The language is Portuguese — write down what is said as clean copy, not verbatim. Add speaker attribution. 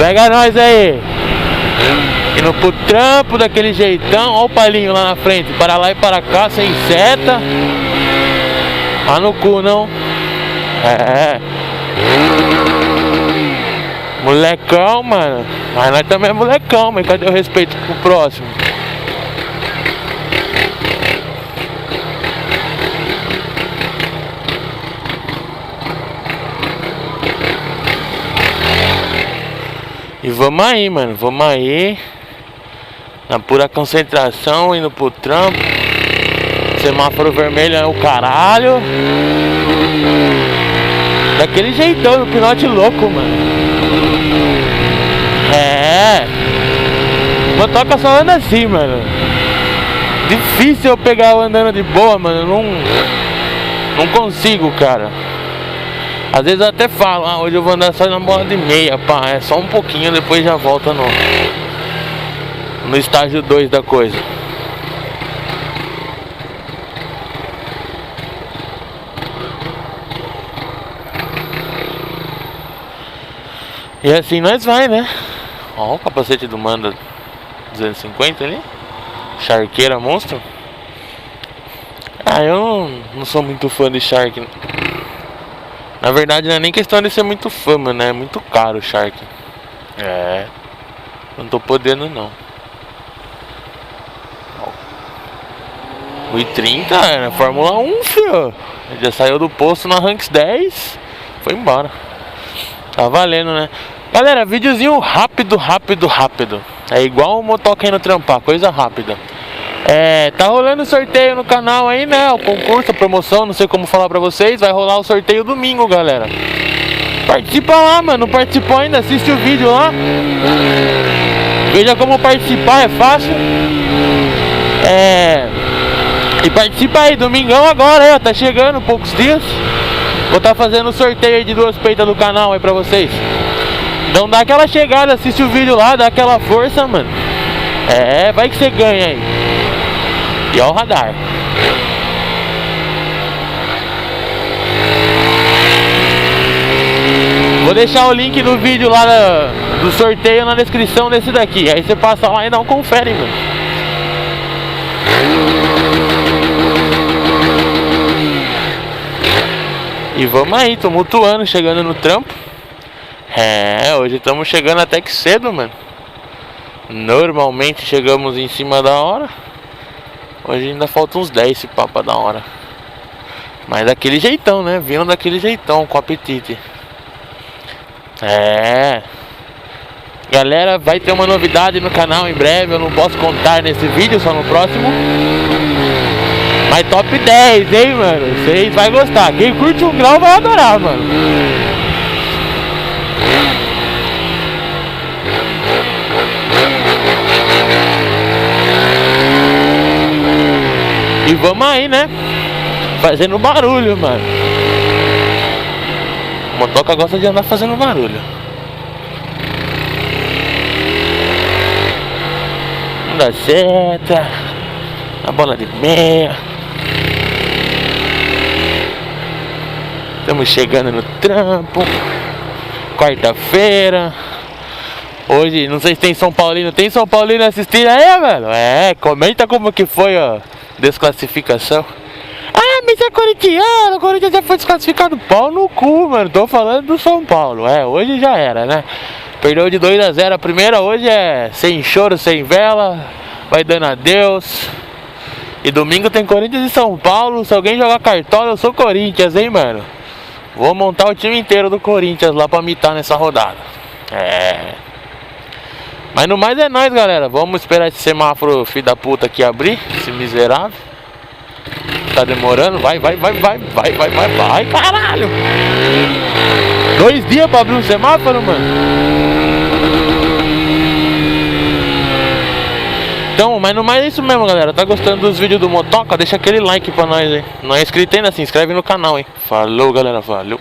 Speaker 1: Pega nós aí. Indo pro trampo daquele jeitão. Ó o palinho lá na frente. Para lá e para cá, sem seta. Ah, no cu, não. É. Molecão, mano. Mas nós também é molecão, mas cadê o respeito pro próximo? E vamos aí, mano. Vamos aí. Na pura concentração, indo pro trampo. Semáforo vermelho é o caralho. Daquele jeitão, no pinote louco, mano. É. Motoca só anda assim, mano. Difícil eu pegar andando de boa, mano. Não consigo, cara. Às vezes eu até falo, hoje eu vou andar só na bola de meia, pá. É só um pouquinho, depois já volta no estágio 2 da coisa. E assim nós vai, né? Ó o capacete do Manda 250 ali. Charqueira monstro. Eu não sou muito fã de Shark. Na verdade não é nem questão de ser muito fã, mano. É muito caro o Shark. Não tô podendo não. 1,30 era Fórmula 1, filho. Já saiu do posto na Ranks 10. Foi embora. Tá valendo, né? Galera, videozinho rápido. É igual o motoca indo trampar, coisa rápida. Tá rolando sorteio no canal aí, né? O concurso, a promoção, não sei como falar pra vocês. Vai rolar o sorteio domingo, galera. Participa lá, mano. Não participou ainda? Assiste o vídeo lá. Veja como participar, é fácil. E participa aí, domingão agora, aí, ó. Tá chegando, poucos dias. Vou estar fazendo o sorteio aí de 2 peitas do canal aí pra vocês. Então dá aquela chegada, assiste o vídeo lá, dá aquela força, mano. Vai que você ganha aí. E ó o radar. Vou deixar o link do vídeo lá do sorteio na descrição desse daqui. Aí você passa lá e dá um confere, mano. E vamos aí, tumultuando, chegando no trampo. Hoje estamos chegando até que cedo, mano. Normalmente chegamos em cima da hora. Hoje ainda falta uns 10 esse papo da hora. Mas daquele jeitão, né? Vindo daquele jeitão, com apetite. Galera, vai ter uma novidade no canal em breve. Eu não posso contar nesse vídeo, só no próximo. Mas top 10, hein, mano? Vocês vão gostar. Quem curte 1 grau vai adorar, mano. E vamos aí, né? Fazendo barulho, mano. O motoca gosta de andar fazendo barulho. Não dá seta. A bola de meia. Estamos chegando no trampo. Quarta-feira. Hoje, não sei se tem São Paulino. Tem São Paulino assistindo aí, velho? Comenta como que foi a desclassificação. Mas é corintiano, o Corinthians já foi desclassificado. Pau no cu, mano. Tô falando do São Paulo. Hoje já era, né? Perdeu de 2-0 a primeira. Hoje é sem choro, sem vela. Vai dando adeus. E domingo tem Corinthians e São Paulo. Se alguém jogar cartola, eu sou Corinthians, hein, mano? Vou montar o time inteiro do Corinthians lá pra mitar nessa rodada. Mas no mais é nóis, galera. Vamos esperar esse semáforo filho da puta aqui abrir. Esse miserável. Tá demorando. Vai, caralho. 2 dias pra abrir um semáforo, mano. Então, mas no mais é isso mesmo, galera. Tá gostando dos vídeos do motoca? Deixa aquele like pra nós aí. Não é inscrito ainda? Se inscreve no canal, hein. Falou, galera. Valeu.